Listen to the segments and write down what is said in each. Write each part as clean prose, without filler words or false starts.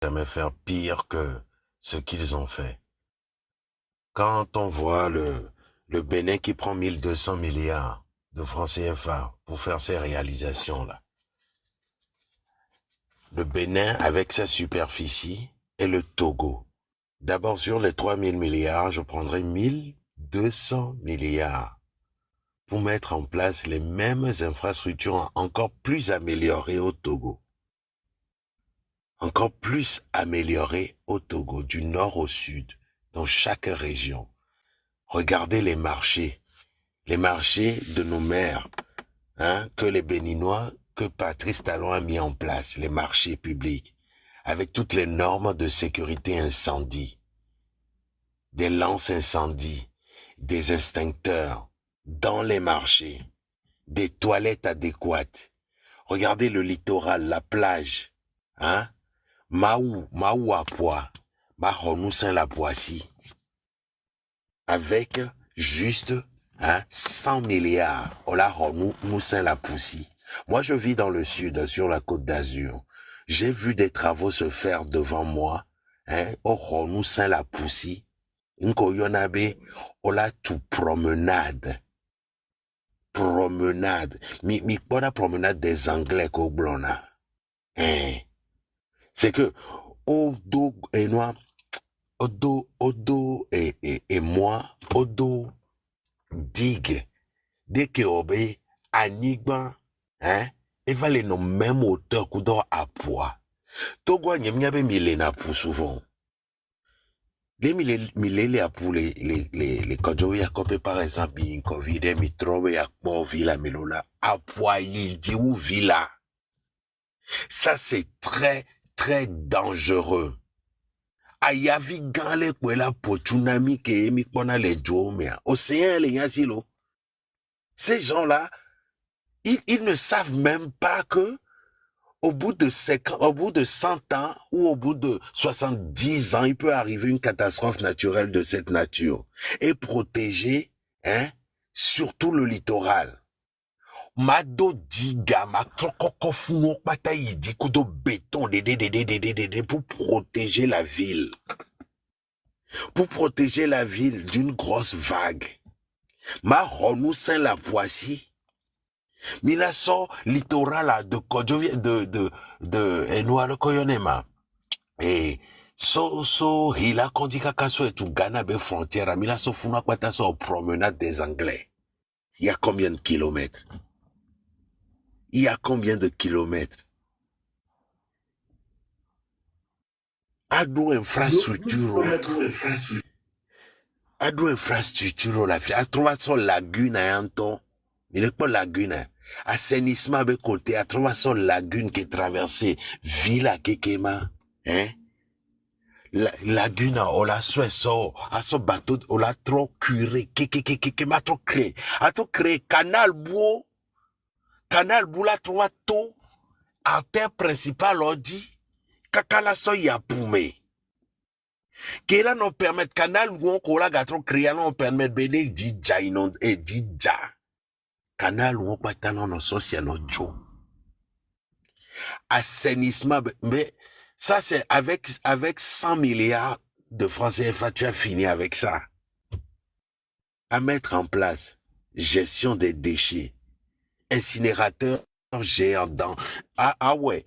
jamais faire pire que ce qu'ils ont fait. Quand on voit le Bénin qui prend 1200 milliards de francs CFA pour faire ces réalisations-là, le Bénin avec sa superficie et le Togo. D'abord sur les 3000 milliards, je prendrai 1200 milliards pour mettre en place les mêmes infrastructures encore plus améliorées au Togo. Encore plus améliorées au Togo, du nord au sud, dans chaque région. Regardez les marchés de nos mers, que les Béninois, que Patrice Talon a mis en place, les marchés publics, avec toutes les normes de sécurité incendie, des lances incendies, des extincteurs dans les marchés, des toilettes adéquates. Regardez le littoral, la plage, Maou Apua, Mahonou Saint-La-Poissy, avec juste 100 milliards. Ola Honou Saint-La-Poissy. Moi, je vis dans le sud, sur la côte d'Azur. J'ai vu des travaux se faire devant moi, au Honou Saint-La-Poissy. Nkoyonabe, ola tout promenade. Promenade. Mi la promenade des Anglais qu'au blona. C'est que, Odo et moi, Odo et moi, Odo digue, dès que obé, Anigban, et va les noms même hauteur qu'Odo à poids. Togo nyemnyabe milena pour souvent. Les milele à pour les Kodjowi à copé par exemple, in Covid, mi trowe à pour villa melola, à poids yidi ou villa. Ça c'est très, très dangereux. Ayavi gale kwela po tsunami ke emi pona les jomea. Océan les yasilo. Ces gens-là, ils ne savent même pas que au bout de 100 ans ou au bout de 70 ans, il peut arriver une catastrophe naturelle de cette nature. Et protéger, surtout le littoral. Mado diga, ma krokokofuno pata yidi kudo béton pour protéger la ville. Pour protéger la ville d'une grosse vague. Ma Honou Saint-La-Poissy. Mila so littoral de Kodjovi de Enua de Koyonema. Et so hila kondika kaso et tout Ghana be frontière. Mila so funa kwata so promenade des Anglais. Il y a combien de kilomètres? Il y a combien de kilomètres? Ado infrastructure. Ado infrastructure la fi. A trouvé son lagune à Anton. Il n'est pas lagune. Assainissement avec côté. A trouvé son lagune qui est traversée. Ville Kekema. Lagune on la souhait so. A son bateau on l'a trop curé. Kekema trop créé. A trop créé canal bois. Canal bois la trouvé tout. Artère principale on dit. Kakala so yapoume. Que là nous permet canal où on la gatro créé nous permet béné dija inond et dija. Canal où on pata non social no jo. Assainissement, mais ça c'est avec 100 milliards de francs CFA, tu as fini avec ça. À mettre en place gestion des déchets, incinérateur géant dans ouais,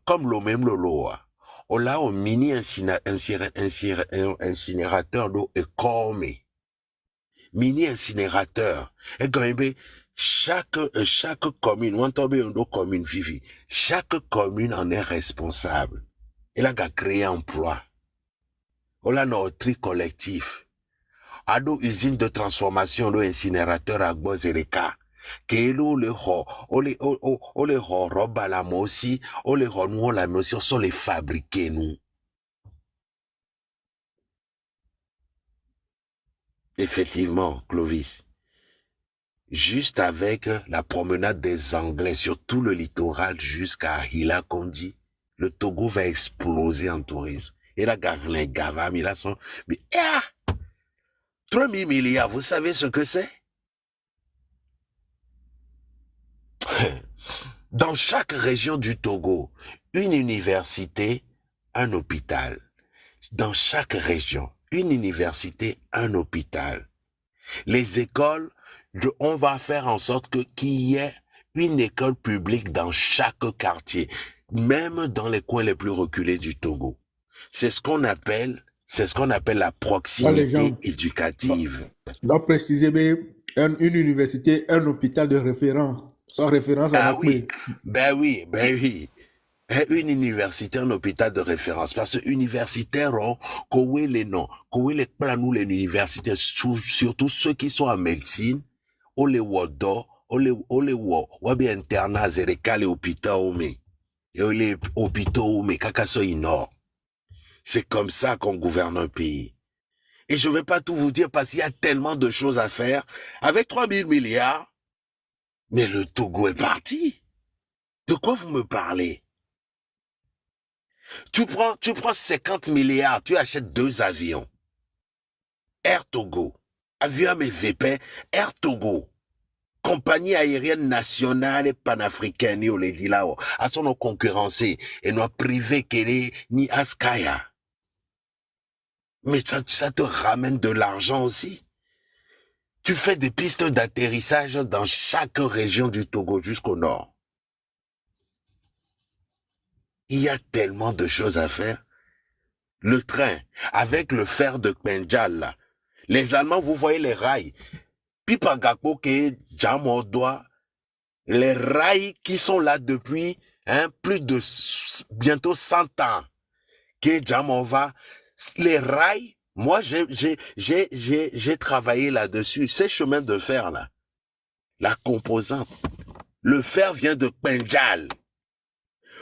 comme le même lolo. On l'a un mini incinérateur d'eau et comme mini incinérateur et quand même chaque commune, on tombe une commune vivi, chaque commune en est responsable. Elle a créé emploi. On a notre tri collectif. À nos usines de transformation, nos incinérateurs à Bozereka. Que l'on les robe à la aussi, on les renoue la aussi, on sont les fabriqués, nous. Effectivement, Clovis. Juste avec la promenade des Anglais sur tout le littoral jusqu'à Hila Kondi, le Togo va exploser en tourisme. Et la Garlin Gava, mais là sont, mais, 3000 milliards, vous savez ce que c'est? Dans chaque région du Togo, une université un hôpital. Dans chaque région, une université, un hôpital. Les écoles, on va faire en sorte qu'il y ait une école publique dans chaque quartier, même dans les coins les plus reculés du Togo. C'est ce qu'on appelle la Là, les proximité gens éducative. doivent préciser mais une université, un hôpital de référence. Sans référence à Ah notre oui, pays. ben oui. Une université, un hôpital de référence. Parce que universitaires, kowe les noms, kowe les planou les universités, surtout ceux qui sont en médecine, ou les wodo, ou les wabi internat, zereka les hôpitaux, mais, et les hôpitaux, mais kakaso inor. C'est comme ça qu'on gouverne un pays. Et je vais pas tout vous dire parce qu'il y a tellement de choses à faire. Avec 3000 milliards, mais le Togo est parti. De quoi vous me parlez? Tu prends 50 milliards, tu achètes 2 avions. Air Togo, avion VP, Air Togo, compagnie aérienne nationale et panafricaine, yo les dit là-haut, à son concurrencé, et non privé qu'elle est, ni Askaya. Mais ça te ramène de l'argent aussi. Tu fais des pistes d'atterrissage dans chaque région du Togo jusqu'au nord. Il y a tellement de choses à faire. Le train, avec le fer de Pendjal, là. Les Allemands, vous voyez les rails. Pipagapo ke Jamodoa, les rails qui sont là depuis plus de bientôt 100 ans. Que Jamova, les rails, moi j'ai travaillé là-dessus. Ces chemins de fer là, la composante, le fer vient de Pendjal.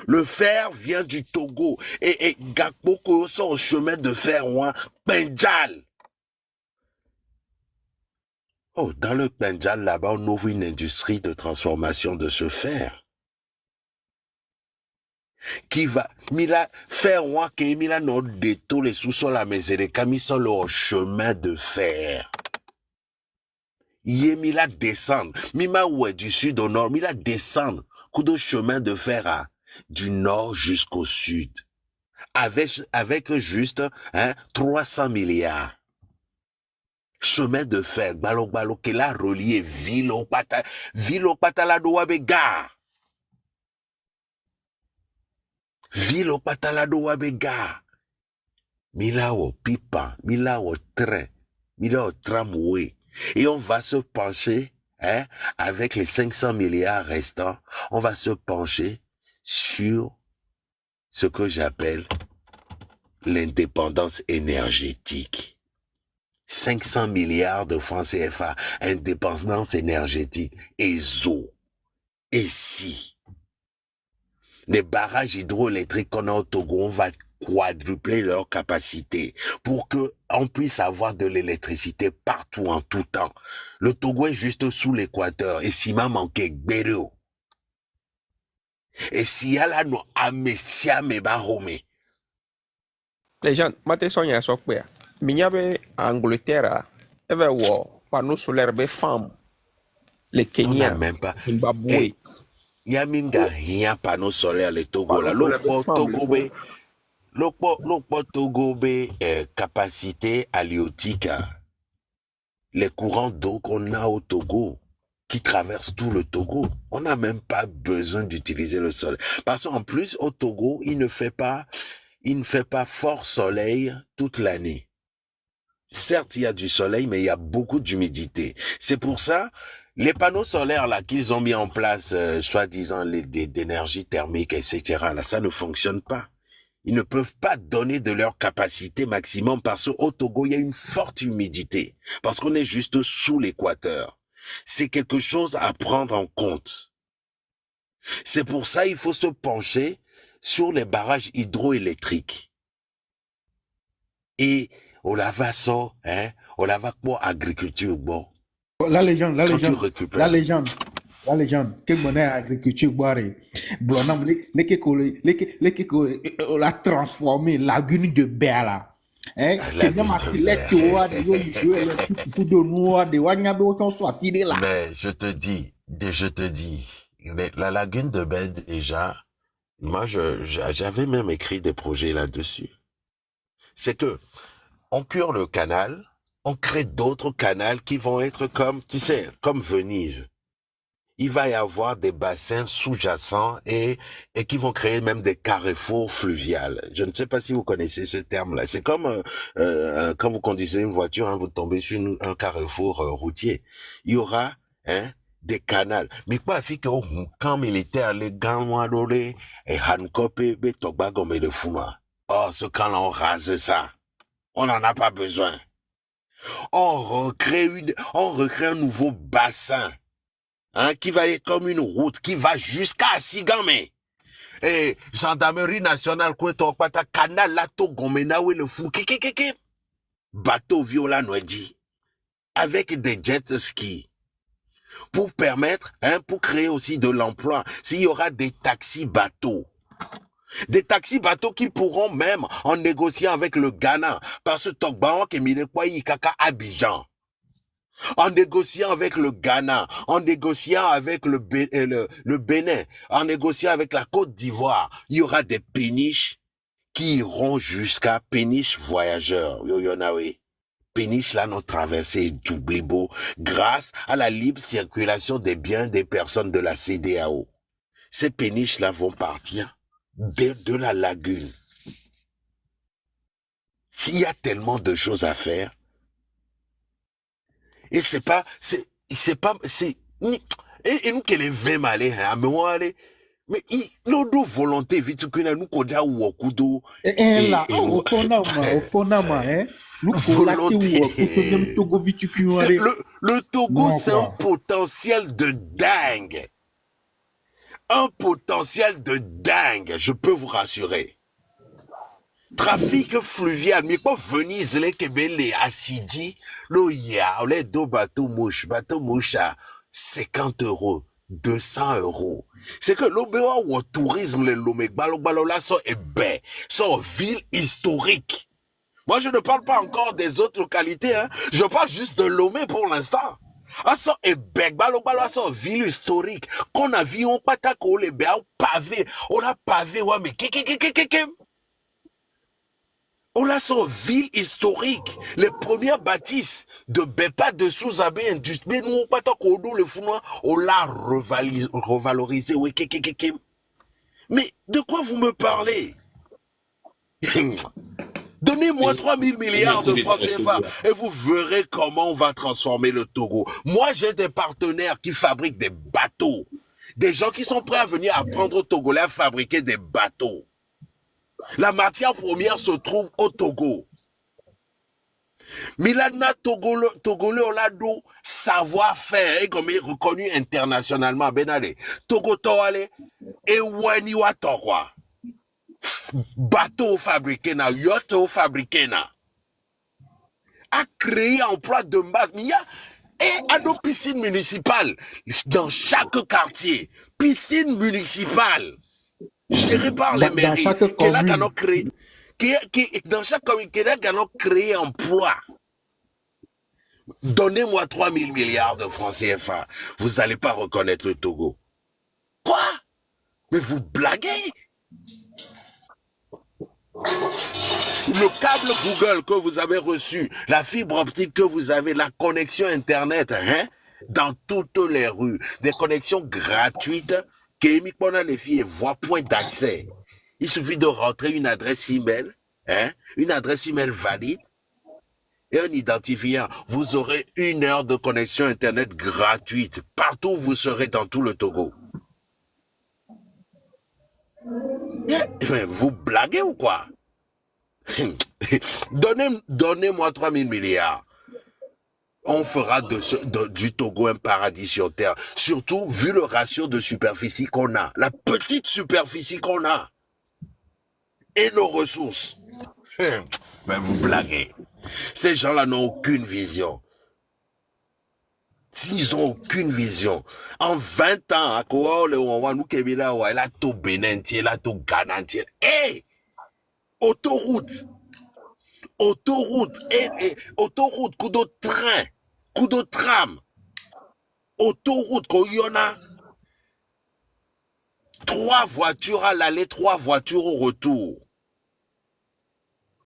Le fer vient du Togo. Et Gakpo ko sont au chemin de fer ouin Pendjal. Oh, dans le Pendjal, là-bas, on ouvre une industrie de transformation de ce fer. Qui va, mila, fer ouin ke mila no de tous les sous-sols à mesere, kami sont au chemin de fer. Yé mila descendre. Mima oué du sud au nord, mila descendre. Coup de chemin de fer à du nord jusqu'au sud. Avec juste 300 milliards. Chemin de fer, balo qui l'a relié ville au patala do Wabega. Ville au patala do Wabega. Mila au pipa, mila au train, mila au tramway. Et on va se pencher, avec les 500 milliards restants, on va se pencher sur ce que j'appelle l'indépendance énergétique. 500 milliards de francs CFA, indépendance énergétique, et eau. Et si les barrages hydroélectriques qu'on a au Togo, on va quadrupler leur capacité pour que on puisse avoir de l'électricité partout en tout temps. Le Togo est juste sous l'équateur, et si m'a manqué Gbero. Et si y a là nos amesia me barome. Les gens, mate sonya sokwe. Minya be Angleterre, eve wo panneau solaire be femme. Le On n'a Kenya, même pas. Zimbabwe. Yaminga rien panneau solaire le Togo là. Panneau solaire be femme, le fond. L'Okpo Togo be capacité halieutique. Les courants d'eau qu'on a au Togo, qui traversent tout le Togo, on n'a même pas besoin d'utiliser le soleil. Parce qu'en plus, au Togo, il ne fait pas fort soleil toute l'année. Certes, il y a du soleil, mais il y a beaucoup d'humidité. C'est pour ça, les panneaux solaires là qu'ils ont mis en place, soi-disant d'énergie thermique, etc., là, ça ne fonctionne pas. Ils ne peuvent pas donner de leur capacité maximum parce qu'au Togo, il y a une forte humidité. Parce qu'on est juste sous l'équateur. C'est quelque chose à prendre en compte. C'est pour ça il faut se pencher sur les barrages hydroélectriques. Et on la va ça, on la va pour agriculture, bon. La légende, Quand tu récupères. la légende. Quelle monnaie agriculture boire. Blonam, la transformer, lagune de Béala. Hein? La Que même à lagune de Tilek, Béala. tu vois, des gens de noir, des wagnabe, autant soit fidèle là. Mais je te dis, la lagune de Bed déjà, Moi, j'avais même écrit des projets là-dessus. C'est que on cure le canal, on crée d'autres canaux qui vont être comme, tu sais, comme Venise. Il va y avoir des bassins sous-jacents et qui vont créer même des carrefours fluviales. Je ne sais pas si vous connaissez ce terme-là. C'est comme quand vous conduisez une voiture, hein, vous tombez sur un carrefour routier. Il y aura des canaux. Mais quoi fait que au camp militaire, les gants et Hankope, Betogbago, et le Fuma. Oh, ce camp-là, on rase ça. On n'en a pas besoin. On recrée un nouveau bassin. Hein, qui va être comme une route qui va jusqu'à Sigame. Et gendarmerie nationale, canal lato gomena le fou, bateau viola noedi, avec des jet skis, pour permettre, pour créer aussi de l'emploi. S'il y aura des taxis bateaux, qui pourront même en négocier avec le Ghana, parce que Tokbaon qui mire quoi kaka Abidjan. En négociant avec le Ghana, en négociant avec le Bénin, en négociant avec la Côte d'Ivoire, il y aura des péniches qui iront jusqu'à péniches voyageurs. Péniche là, notre traversée est doublée beau grâce à la libre circulation des biens des personnes de la CEDEAO. Ces péniches là vont partir de la lagune. S'il y a tellement de choses à faire, et et nous qui les vins malés, hein, mais l'autre volonté, vite que nous, kodia wokudo, Là, et nous, okonama, hein. Nous, volonté. Togo Le Togo, non, c'est un quoi. potentiel de dingue. Un potentiel de dingue, je peux vous rassurer. Trafic fluvial, mais pas Venise, les Kebele, Assidi, l'Oya, les deux bateau mouche, 50 euros, 200 euros. C'est que l'Obewa ou tourisme, les Lomé, Balo, sont ébais, sont ville historique. Moi, je ne parle pas encore des autres localités, hein. Je parle juste de Lomé pour l'instant. Ah, ça est bec, balo, ça ville historique. Qu'on a vu, on patako, les béa, pavé, on a pavé, ouais, mais on a son ville historique. Les premières bâtisses de Bepa de Souzabé industrie, nous, pas tant qu'on le fou, on l'a revalorisé, ouais, mais de quoi vous me parlez? Donnez-moi 3000 milliards de francs CFA et vous verrez comment on va transformer le Togo. Moi, j'ai des partenaires qui fabriquent des bateaux. Des gens qui sont prêts à venir apprendre aux Togolais à fabriquer des bateaux. La matière première se trouve au Togo. Milana Togolais Olado, savoir-faire, et comme est reconnu internationalement, Benale. Togo Toale, et Waniwa Torwa. Bateau fabriqué na, yacht fabriqué na. A créé emploi de base. Mais il y a à nos piscines municipales dans chaque quartier. Piscine municipale gérée par les Dans mairies. chaque Qui est là commune. qu'on a créé. Dans chaque commune, qui est là qu'on a créé emploi. Donnez-moi 3000 milliards de francs CFA. Vous n'allez pas reconnaître le Togo. Quoi? Mais vous blaguez? Le câble Google que vous avez reçu, la fibre optique que vous avez, la connexion Internet, hein, dans toutes les rues, des connexions gratuites, les filles voient point d'accès. Il suffit de rentrer une adresse email, hein, une adresse email valide, et un identifiant. Vous aurez 1 heure de connexion Internet gratuite, partout où vous serez dans tout le Togo. Mais vous blaguez ou quoi? Donnez-moi 3000 milliards. On fera du Togo un paradis sur terre. Surtout vu le ratio de superficie qu'on a. La petite superficie qu'on a. Et nos ressources. Mais vous blaguez. Ces gens-là n'ont aucune vision. S'ils n'ont aucune vision, en 20 ans, à quoi nous Kébila, elle a tout Bénin, elle a tout Ghana, hey! Autoroute, autoroute, coup de train, coup de tram, autoroute, Koyona, 3 voitures à l'aller, 3 voitures au retour.